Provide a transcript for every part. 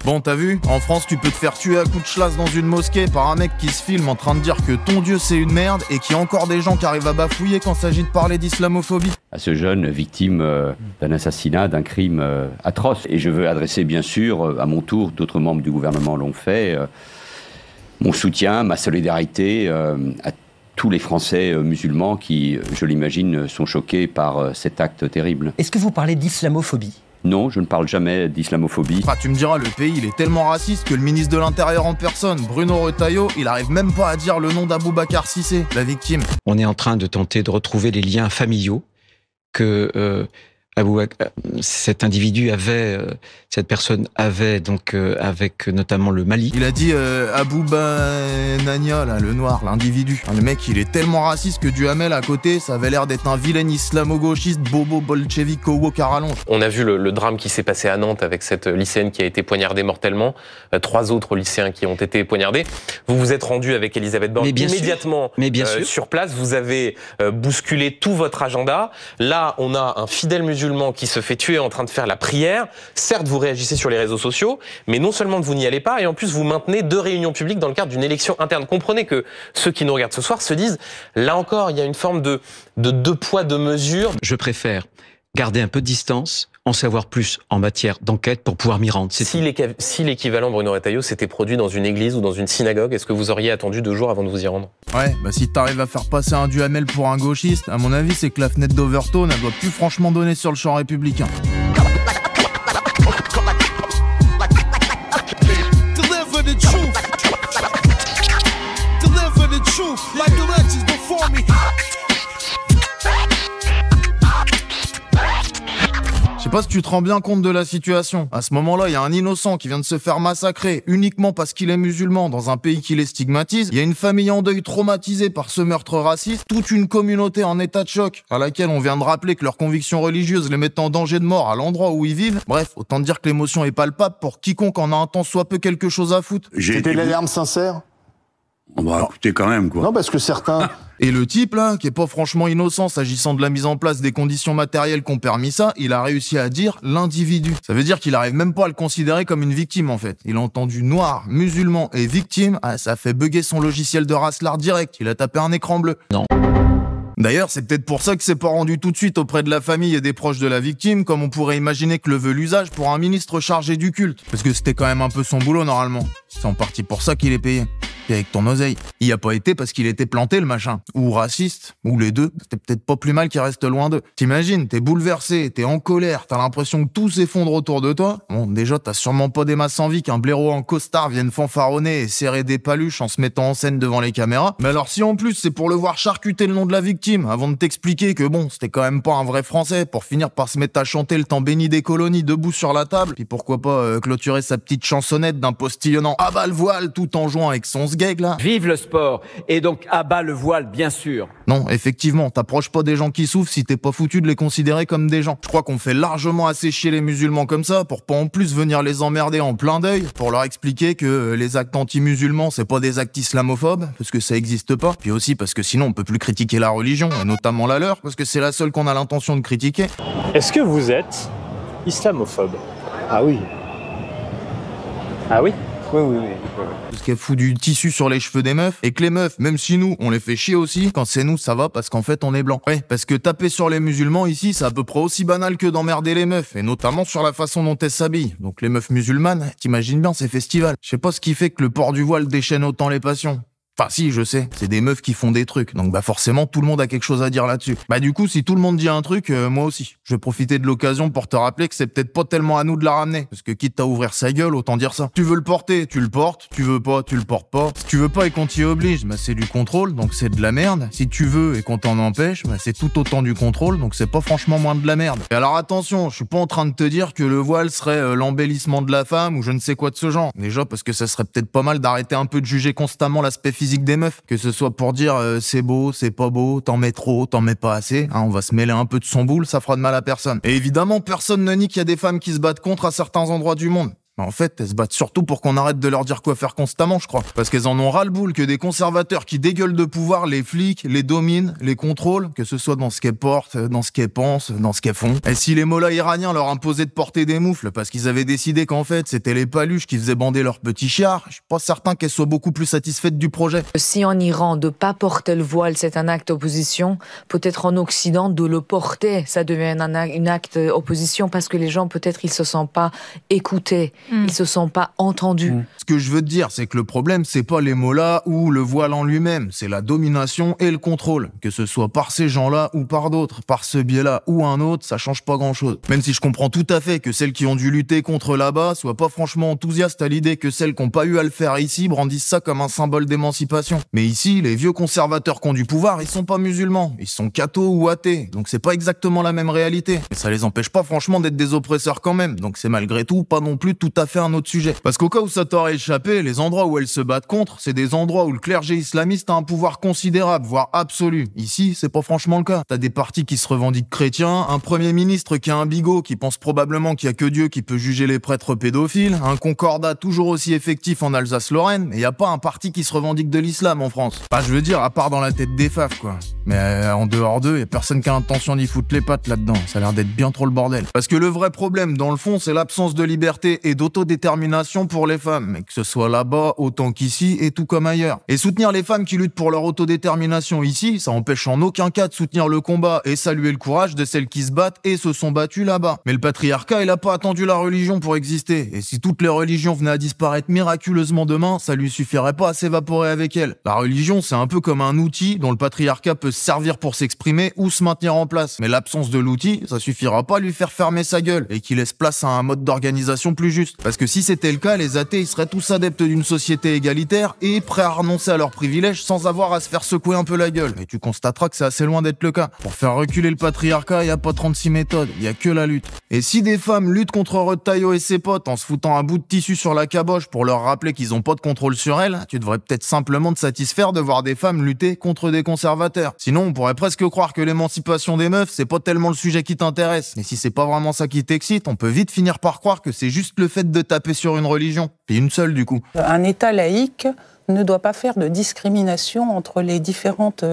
Bon, t'as vu? En France, tu peux te faire tuer à coups de chlasse dans une mosquée par un mec qui se filme en train de dire que ton Dieu c'est une merde et qu'il y a encore des gens qui arrivent à bafouiller quand il s'agit de parler d'islamophobie. À ce jeune victime d'un assassinat, d'un crime atroce. Et je veux adresser bien sûr, à mon tour, d'autres membres du gouvernement l'ont fait, mon soutien, ma solidarité à tous les Français musulmans qui, je l'imagine, sont choqués par cet acte terrible. Est-ce que vous parlez d'islamophobie ? Non, je ne parle jamais d'islamophobie. Tu me diras, le pays, il est tellement raciste que le ministre de l'Intérieur en personne, Bruno Retailleau, il arrive même pas à dire le nom d'Aboubacar Cissé, la victime. On est en train de tenter de retrouver les liens familiaux que cet individu avait, cette personne avait donc avec notamment le Mali. Il a dit Abouba Nania, là, le noir, l'individu. Le mec, il est tellement raciste que Duhamel à côté, ça avait l'air d'être un vilain islamo-gauchiste bobo bolchevique wok à rallonge. On a vu le drame qui s'est passé à Nantes avec cette lycéenne qui a été poignardée mortellement, 3 autres lycéens qui ont été poignardés. Vous vous êtes rendu avec Elisabeth Borne immédiatement sur place. Vous avez bousculé tout votre agenda. Là, on a un fidèle musulman qui se fait tuer en train de faire la prière. Certes, vous réagissez sur les réseaux sociaux, mais non seulement vous n'y allez pas, et en plus vous maintenez 2 réunions publiques dans le cadre d'une élection interne. Comprenez que ceux qui nous regardent ce soir se disent, là encore, il y a une forme de 2 poids, 2 mesures. Je préfère garder un peu de distance, en savoir plus en matière d'enquête pour pouvoir m'y rendre. Si l'équivalent Bruno Retailleau s'était produit dans une église ou dans une synagogue, est-ce que vous auriez attendu 2 jours avant de vous y rendre? Ouais, bah si t'arrives à faire passer un Duhamel pour un gauchiste, à mon avis, c'est que la fenêtre d'Overtone, elle doit plus franchement donner sur le champ républicain. Je sais pas si tu te rends bien compte de la situation. À ce moment-là, il y a un innocent qui vient de se faire massacrer uniquement parce qu'il est musulman dans un pays qui les stigmatise. Il y a une famille en deuil traumatisée par ce meurtre raciste. Toute une communauté en état de choc à laquelle on vient de rappeler que leurs convictions religieuses les mettent en danger de mort à l'endroit où ils vivent. Bref, autant dire que l'émotion est palpable pour quiconque en a un tant soit peu quelque chose à foutre. C'était de l'alarme sincère? On va écouter quand même, quoi. Non, parce que certains... Et le type, là, qui est pas franchement innocent s'agissant de la mise en place des conditions matérielles qui ont permis ça, il a réussi à dire l'individu. Ça veut dire qu'il arrive même pas à le considérer comme une victime, en fait. Il a entendu noir, musulman et victime, ça a fait bugger son logiciel de Rasslar direct. Il a tapé un écran bleu. Non. D'ailleurs, c'est peut-être pour ça que c'est pas rendu tout de suite auprès de la famille et des proches de la victime, comme on pourrait imaginer que le veut l'usage pour un ministre chargé du culte. Parce que c'était quand même un peu son boulot, normalement. C'est en partie pour ça qu'il est payé. Et avec ton oseille. Il y a pas été parce qu'il était planté, le machin. Ou raciste, ou les deux. C'était peut-être pas plus mal qu'il reste loin d'eux. T'imagines, t'es bouleversé, t'es en colère, t'as l'impression que tout s'effondre autour de toi. Bon, déjà, t'as sûrement pas des masses envie qu'un blaireau en costard vienne fanfaronner et serrer des paluches en se mettant en scène devant les caméras. Mais alors si en plus c'est pour le voir charcuter le nom de la victime, avant de t'expliquer que bon, c'était quand même pas un vrai Français, pour finir par se mettre à chanter le temps béni des colonies debout sur la table, puis pourquoi pas clôturer sa petite chansonnette d'un postillonnant à bas le voile tout en jouant avec son sgeg là. Vive le sport, et donc à bas le voile, bien sûr. Non, effectivement, t'approches pas des gens qui souffrent si t'es pas foutu de les considérer comme des gens. Je crois qu'on fait largement assez chier les musulmans comme ça pour pas en plus venir les emmerder en plein deuil, pour leur expliquer que les actes anti-musulmans c'est pas des actes islamophobes, parce que ça existe pas, puis aussi parce que sinon on peut plus critiquer la religion, et notamment la leur, parce que c'est la seule qu'on a l'intention de critiquer. Est-ce que vous êtes islamophobe? Ah oui. Ah oui? Oui. Parce qu'elle fout du tissu sur les cheveux des meufs, et que les meufs, même si nous, on les fait chier aussi, quand c'est nous, ça va parce qu'en fait, on est blanc. Ouais, parce que taper sur les musulmans ici, c'est à peu près aussi banal que d'emmerder les meufs, et notamment sur la façon dont elles s'habillent. Donc les meufs musulmanes, t'imagines bien, c'est festival. Je sais pas ce qui fait que le port du voile déchaîne autant les passions. Enfin si, je sais, c'est des meufs qui font des trucs, donc bah forcément tout le monde a quelque chose à dire là-dessus. Bah du coup, si tout le monde dit un truc, moi aussi. Je vais profiter de l'occasion pour te rappeler que c'est peut-être pas tellement à nous de la ramener, parce que quitte à ouvrir sa gueule, autant dire ça. Tu veux le porter, tu le portes, tu veux pas, tu le portes pas. Si tu veux pas et qu'on t'y oblige, bah c'est du contrôle, donc c'est de la merde. Si tu veux et qu'on t'en empêche, bah c'est tout autant du contrôle, donc c'est pas franchement moins de la merde. Et alors attention, je suis pas en train de te dire que le voile serait l'embellissement de la femme ou je ne sais quoi de ce genre. Déjà parce que ça serait peut-être pas mal d'arrêter un peu de juger constamment l'aspect physique des meufs, que ce soit pour dire c'est beau, c'est pas beau, t'en mets trop, t'en mets pas assez, hein, on va se mêler un peu de son boule, ça fera de mal à personne. Et évidemment, personne ne nie qu'il y a des femmes qui se battent contre à certains endroits du monde. Mais en fait, elles se battent surtout pour qu'on arrête de leur dire quoi faire constamment, je crois. Parce qu'elles en ont ras-le-boule que des conservateurs qui dégueulent de pouvoir les flics, les dominent, les contrôlent, que ce soit dans ce qu'elles portent, dans ce qu'elles pensent, dans ce qu'elles font. Et si les mollahs iraniens leur imposaient de porter des moufles parce qu'ils avaient décidé qu'en fait c'était les paluches qui faisaient bander leurs petits chiards, je suis pas certain qu'elles soient beaucoup plus satisfaites du projet. Si en Iran de pas porter le voile c'est un acte d'opposition, peut-être en Occident de le porter ça devient un acte d'opposition parce que les gens peut-être ils se sentent pas écoutés, ils se sentent pas entendus. Ce que je veux te dire c'est que le problème c'est pas les mollahs ou le voile en lui-même, c'est la domination et le contrôle, que ce soit par ces gens-là ou par d'autres, par ce biais-là ou un autre, ça change pas grand-chose. Même si je comprends tout à fait que celles qui ont dû lutter contre là-bas soient pas franchement enthousiastes à l'idée que celles qui ont pas eu à le faire ici brandissent ça comme un symbole d'émancipation. Mais ici, les vieux conservateurs qui ont du pouvoir, ils sont pas musulmans, ils sont cathos ou athées, donc c'est pas exactement la même réalité. Et ça les empêche pas franchement d'être des oppresseurs quand même, donc c'est malgré tout pas non plus tout à fait un autre sujet. Parce qu'au cas où ça t'aurait échappé, les endroits où elles se battent contre, c'est des endroits où le clergé islamiste a un pouvoir considérable, voire absolu. Ici, c'est pas franchement le cas. T'as des partis qui se revendiquent chrétiens, un premier ministre qui a un bigot, qui pense probablement qu'il y a que Dieu qui peut juger les prêtres pédophiles, un concordat toujours aussi effectif en Alsace-Lorraine, et y a pas un parti qui se revendique de l'islam en France. Enfin, je veux dire, à part dans la tête des faves, quoi. Mais en dehors d'eux, y a personne qui a intention d'y foutre les pattes là-dedans. Ça a l'air d'être bien trop le bordel. Parce que le vrai problème, dans le fond, c'est l'absence de liberté et d'autodétermination pour les femmes. Mais que ce soit là-bas, autant qu'ici, et tout comme ailleurs. Et soutenir les femmes qui luttent pour leur autodétermination ici, ça empêche en aucun cas de soutenir le combat et saluer le courage de celles qui se battent et se sont battues là-bas. Mais le patriarcat, il a pas attendu la religion pour exister. Et si toutes les religions venaient à disparaître miraculeusement demain, ça lui suffirait pas à s'évaporer avec elle. La religion, c'est un peu comme un outil dont le patriarcat peut se servir pour s'exprimer ou se maintenir en place. Mais l'absence de l'outil, ça suffira pas à lui faire fermer sa gueule et qu'il laisse place à un mode d'organisation plus juste. Parce que si c'était le cas, les athées, ils seraient tous adeptes d'une société égalitaire et prêts à renoncer à leurs privilèges sans avoir à se faire secouer un peu la gueule. Et tu constateras que c'est assez loin d'être le cas. Pour faire reculer le patriarcat, y a pas 36 méthodes, y a que la lutte. Et si des femmes luttent contre Rod Taillot et ses potes en se foutant un bout de tissu sur la caboche pour leur rappeler qu'ils ont pas de contrôle sur elles, tu devrais peut-être simplement te satisfaire de voir des femmes lutter contre des conservateurs. Sinon, on pourrait presque croire que l'émancipation des meufs, c'est pas tellement le sujet qui t'intéresse. Et si c'est pas vraiment ça qui t'excite, on peut vite finir par croire que c'est juste le fait de taper sur une religion. Puis une seule, du coup. Un État laïque ne doit pas faire de discrimination entre les différentes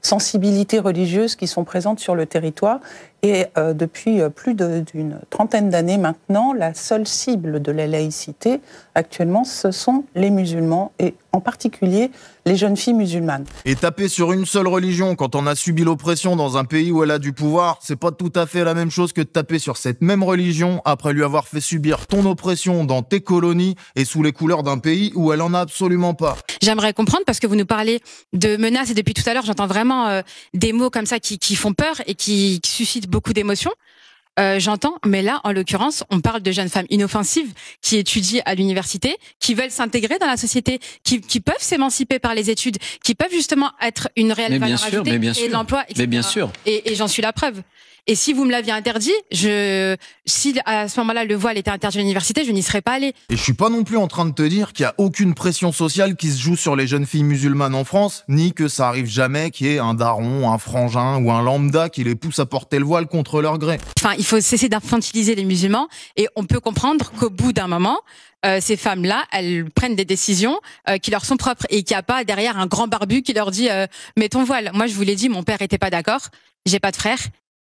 sensibilités religieuses qui sont présentes sur le territoire. Et depuis plus d'une trentaine d'années maintenant, la seule cible de la laïcité, actuellement, ce sont les musulmans, et en particulier les jeunes filles musulmanes. Et taper sur une seule religion quand on a subi l'oppression dans un pays où elle a du pouvoir, c'est pas tout à fait la même chose que de taper sur cette même religion après lui avoir fait subir ton oppression dans tes colonies et sous les couleurs d'un pays où elle en a absolument pas. J'aimerais comprendre, parce que vous nous parlez de menaces et depuis tout à l'heure, j'entends vraiment des mots comme ça qui font peur et qui suscitent beaucoup d'émotions. J'entends, mais là, en l'occurrence, on parle de jeunes femmes inoffensives qui étudient à l'université, qui veulent s'intégrer dans la société, qui peuvent s'émanciper par les études, qui peuvent justement être une réelle valeur ajoutée et de l'emploi, etc. Mais bien sûr. Et j'en suis la preuve. Et si vous me l'aviez interdit, si à ce moment-là le voile était interdit à l'université, je n'y serais pas allée. Et je suis pas non plus en train de te dire qu'il y a aucune pression sociale qui se joue sur les jeunes filles musulmanes en France, ni que ça arrive jamais qu'il y ait un daron, un frangin ou un lambda qui les pousse à porter le voile contre leur gré. Enfin, il faut cesser d'infantiliser les musulmans et on peut comprendre qu'au bout d'un moment, ces femmes-là, elles prennent des décisions qui leur sont propres et qu'il n'y a pas derrière un grand barbu qui leur dit mets ton voile. Moi, je vous l'ai dit, mon père était pas d'accord, j'ai pas de frère.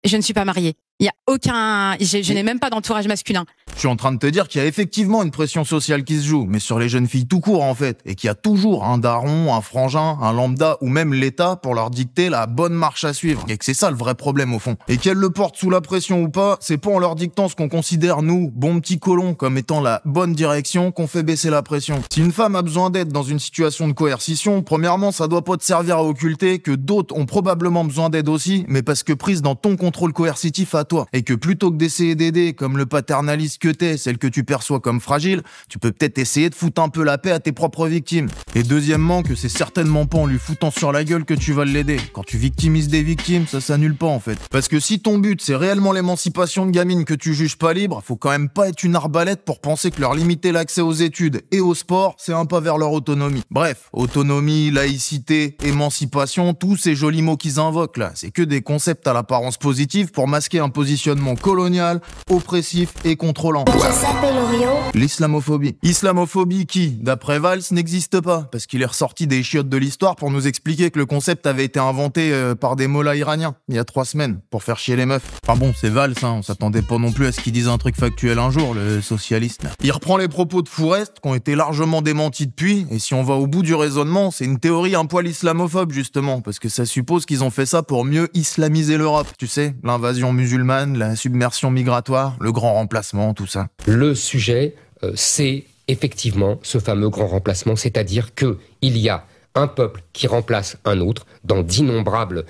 Je ne suis pas mariée. Il y a aucun, je n'ai même pas d'entourage masculin. Je suis en train de te dire qu'il y a effectivement une pression sociale qui se joue, mais sur les jeunes filles tout court en fait, et qu'il y a toujours un daron, un frangin, un lambda ou même l'État pour leur dicter la bonne marche à suivre, et que c'est ça le vrai problème au fond. Et qu'elles le portent sous la pression ou pas, c'est pas en leur dictant ce qu'on considère nous, bons petits colons, comme étant la bonne direction qu'on fait baisser la pression. Si une femme a besoin d'aide dans une situation de coercition, premièrement ça doit pas te servir à occulter que d'autres ont probablement besoin d'aide aussi, mais parce que prise dans ton contrôle coercitif à toi, et que plutôt que d'essayer d'aider comme le paternaliste que t'es, celle que tu perçois comme fragile, tu peux peut-être essayer de foutre un peu la paix à tes propres victimes. Et deuxièmement, que c'est certainement pas en lui foutant sur la gueule que tu vas l'aider. Quand tu victimises des victimes, ça s'annule pas en fait. Parce que si ton but c'est réellement l'émancipation de gamines que tu juges pas libres, faut quand même pas être une arbalète pour penser que leur limiter l'accès aux études et au sport, c'est un pas vers leur autonomie. Bref, autonomie, laïcité, émancipation, tous ces jolis mots qu'ils invoquent là, c'est que des concepts à l'apparence positive pour masquer un positionnement colonial, oppressif et contrôlant. volant. Ça s'appelle Rio. L'islamophobie. Islamophobie qui, d'après Valls, n'existe pas, parce qu'il est ressorti des chiottes de l'histoire pour nous expliquer que le concept avait été inventé par des mollahs iraniens, il y a 3 semaines, pour faire chier les meufs. Enfin bon, c'est Valls, hein, on s'attendait pas non plus à ce qu'il dise un truc factuel un jour, le socialiste. Il reprend les propos de Fourest, qui ont été largement démentis depuis, et si on va au bout du raisonnement, c'est une théorie un poil islamophobe, justement, parce que ça suppose qu'ils ont fait ça pour mieux islamiser l'Europe, tu sais, l'invasion musulmane, la submersion migratoire, le grand remplacement, tout ça. Le sujet, c'est effectivement ce fameux grand remplacement, c'est-à-dire que il y a un peuple qui remplace un autre dans d'innombrables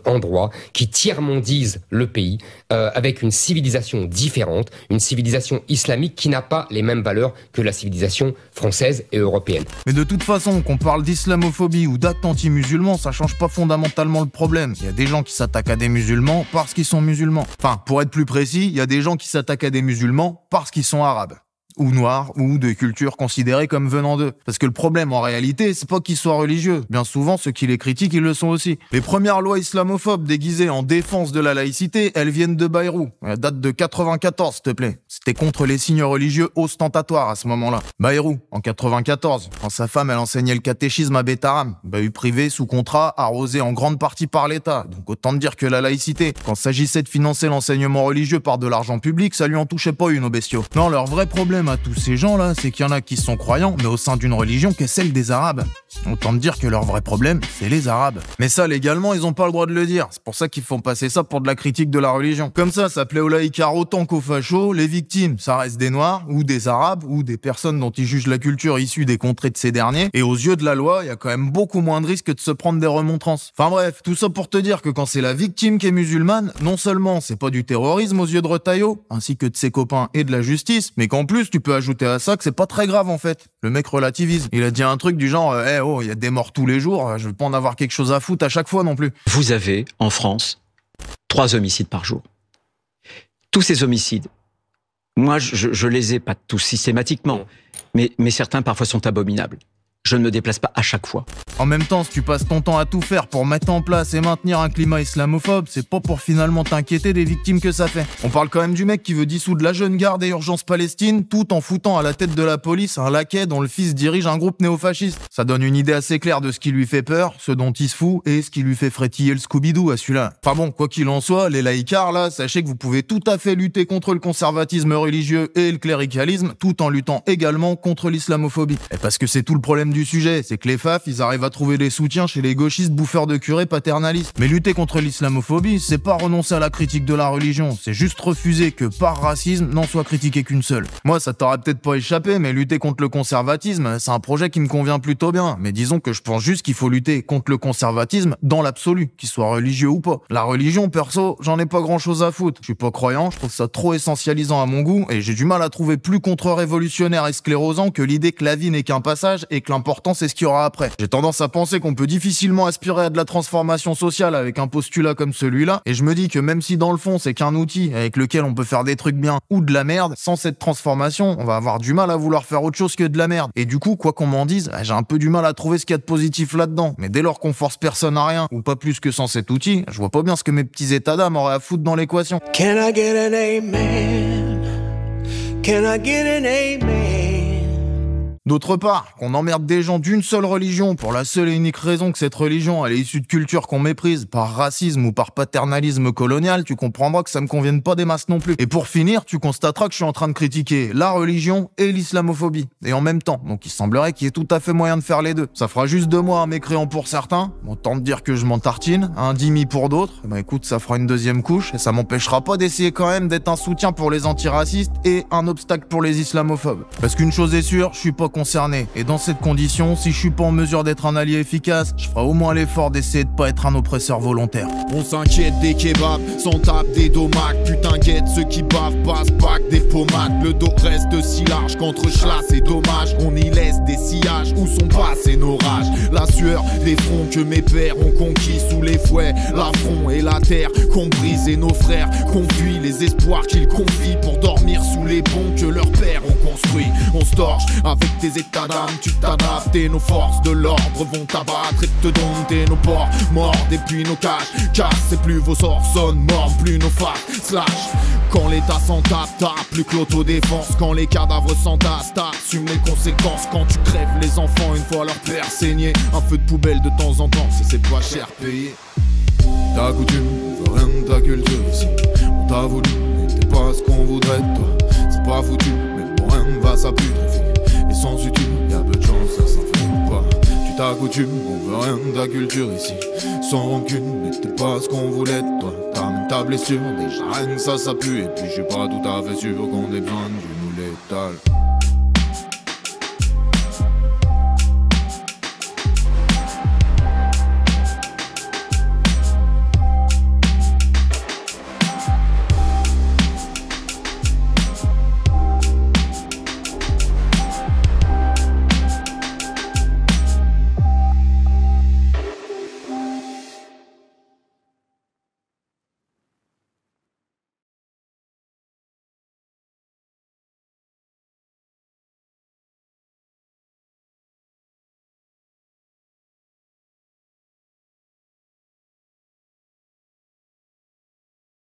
endroits, qui tiers-mondise le pays avec une civilisation différente, une civilisation islamique qui n'a pas les mêmes valeurs que la civilisation française et européenne. Mais de toute façon, qu'on parle d'islamophobie ou d'actes anti-musulmans, ça change pas fondamentalement le problème. Il y a des gens qui s'attaquent à des musulmans parce qu'ils sont musulmans. Enfin, pour être plus précis, il y a des gens qui s'attaquent à des musulmans parce qu'ils sont arabes. Ou noirs, ou de cultures considérées comme venant d'eux. Parce que le problème, en réalité, c'est pas qu'ils soient religieux. Bien souvent, ceux qui les critiquent, ils le sont aussi. Les premières lois islamophobes déguisées en défense de la laïcité, elles viennent de Bayrou. Elles datent de 94, s'il te plaît. C'était contre les signes religieux ostentatoires à ce moment-là. Bayrou, en 94, quand sa femme, elle enseignait le catéchisme à Bétaram. Bahut privé, sous contrat, arrosé en grande partie par l'État. Donc autant te dire que la laïcité, quand il s'agissait de financer l'enseignement religieux par de l'argent public, ça lui en touchait pas une aux bestiaux. Non, leur vrai problème à tous ces gens-là, c'est qu'il y en a qui sont croyants, mais au sein d'une religion qui est celle des Arabes. Autant te dire que leur vrai problème, c'est les Arabes. Mais ça, légalement, ils ont pas le droit de le dire. C'est pour ça qu'ils font passer ça pour de la critique de la religion. Comme ça plaît aux laïcards autant qu'aux fachos, les victimes, ça reste des Noirs, ou des Arabes, ou des personnes dont ils jugent la culture issue des contrées de ces derniers. Et aux yeux de la loi, il y a quand même beaucoup moins de risques de se prendre des remontrances. Enfin bref, tout ça pour te dire que quand c'est la victime qui est musulmane, non seulement c'est pas du terrorisme aux yeux de Retailleau, ainsi que de ses copains et de la justice, mais qu'en plus tu peux ajouter à ça que c'est pas très grave en fait. Le mec relativise. Il a dit un truc du genre oh, il y a des morts tous les jours, je veux pas en avoir quelque chose à foutre à chaque fois non plus. Vous avez en France 3 homicides par jour. Tous ces homicides, moi je les ai pas tous systématiquement, mais certains parfois sont abominables. Je ne me déplace pas à chaque fois. En même temps, si tu passes ton temps à tout faire pour mettre en place et maintenir un climat islamophobe, c'est pas pour finalement t'inquiéter des victimes que ça fait. On parle quand même du mec qui veut dissoudre la jeune garde et Urgence Palestine, tout en foutant à la tête de la police un laquais dont le fils dirige un groupe néofasciste. Ça donne une idée assez claire de ce qui lui fait peur, ce dont il se fout, et ce qui lui fait frétiller le Scooby-Doo à celui-là. Enfin bon, quoi qu'il en soit, les laïcards là, sachez que vous pouvez tout à fait lutter contre le conservatisme religieux et le cléricalisme, tout en luttant également contre l'islamophobie. Et parce que c'est tout le problème du sujet, c'est que les FAF, ils arrivent à trouver des soutiens chez les gauchistes bouffeurs de curés paternalistes. Mais lutter contre l'islamophobie, c'est pas renoncer à la critique de la religion, c'est juste refuser que par racisme n'en soit critiqué qu'une seule. Moi, ça t'aurait peut-être pas échappé, mais lutter contre le conservatisme, c'est un projet qui me convient plutôt bien. Mais disons que je pense juste qu'il faut lutter contre le conservatisme dans l'absolu, qu'il soit religieux ou pas. La religion, perso, j'en ai pas grand-chose à foutre. Je suis pas croyant, je trouve ça trop essentialisant à mon goût, et j'ai du mal à trouver plus contre-révolutionnaire et sclérosant que l'idée que la vie n'est qu'un passage et que l'important c'est ce qu'il y aura après. J'ai tendance à penser qu'on peut difficilement aspirer à de la transformation sociale avec un postulat comme celui-là, et je me dis que même si dans le fond c'est qu'un outil avec lequel on peut faire des trucs bien ou de la merde, sans cette transformation, on va avoir du mal à vouloir faire autre chose que de la merde. Et du coup, quoi qu'on m'en dise, j'ai un peu du mal à trouver ce qu'il y a de positif là-dedans. Mais dès lors qu'on force personne à rien, ou pas plus que sans cet outil, je vois pas bien ce que mes petits états d'âme auraient à foutre dans l'équation. Can I get an amen? Can I get an amen? D'autre part, qu'on emmerde des gens d'une seule religion pour la seule et unique raison que cette religion elle est issue de cultures qu'on méprise par racisme ou par paternalisme colonial, tu comprendras que ça me convienne pas des masses non plus. Et pour finir, tu constateras que je suis en train de critiquer la religion et l'islamophobie. Et en même temps, donc il semblerait qu'il y ait tout à fait moyen de faire les deux. Ça fera juste de moi un mécréant pour certains, autant te dire que je m'en tartine, un demi pour d'autres, bah écoute, ça fera une deuxième couche, et ça m'empêchera pas d'essayer quand même d'être un soutien pour les antiracistes et un obstacle pour les islamophobes. Parce qu'une chose est sûre, je suis pas concerné. Et dans cette condition, si je suis pas en mesure d'être un allié efficace, je ferai au moins l'effort d'essayer de pas être un oppresseur volontaire. On s'inquiète des kebabs, s'en tape des domacs. Putain guette, ceux qui bavent passent bac des pommades. Le dos reste si large qu'entre chlasse c'est dommage. On y laisse des sillages où sont passés nos rages. La sueur des fronts que mes pères ont conquis sous les fouets. L'affront et la terre qu'ont brisé nos frères. Qu'on fuit les espoirs qu'ils confient pour dormir sous les ponts que leurs pères ont construits. On se torche avec des états d'âme, tu t'adaptes et nos forces de l'ordre vont t'abattre et te dompter nos ports morts depuis nos cages. Cassez plus vos sorts, sonne mort, plus nos faces slash. Quand l'état s'en tape, t'as plus que l'autodéfense. Quand les cadavres s'entassent, t'assumes les conséquences. Quand tu crèves les enfants une fois leur père saigné. Un feu de poubelle de temps en temps, c'est pas cher payé. Ta coutume, rien de ta culture ici. On t'a voulu, mais t'es pas ce qu'on voudrait de toi. C'est pas foutu, mais pour rien va ça putréfier. Et sans utile, y'a peu de chance, ça s'infiltre pas. Tu t'accoutumes, on veut rien de ta culture ici. Sans rancune, mais t'es pas ce qu'on voulait de toi. T'as même ta blessure, déjà rien que ça pue. Et puis je suis pas tout à fait sûr qu'on ait besoin d'une létale.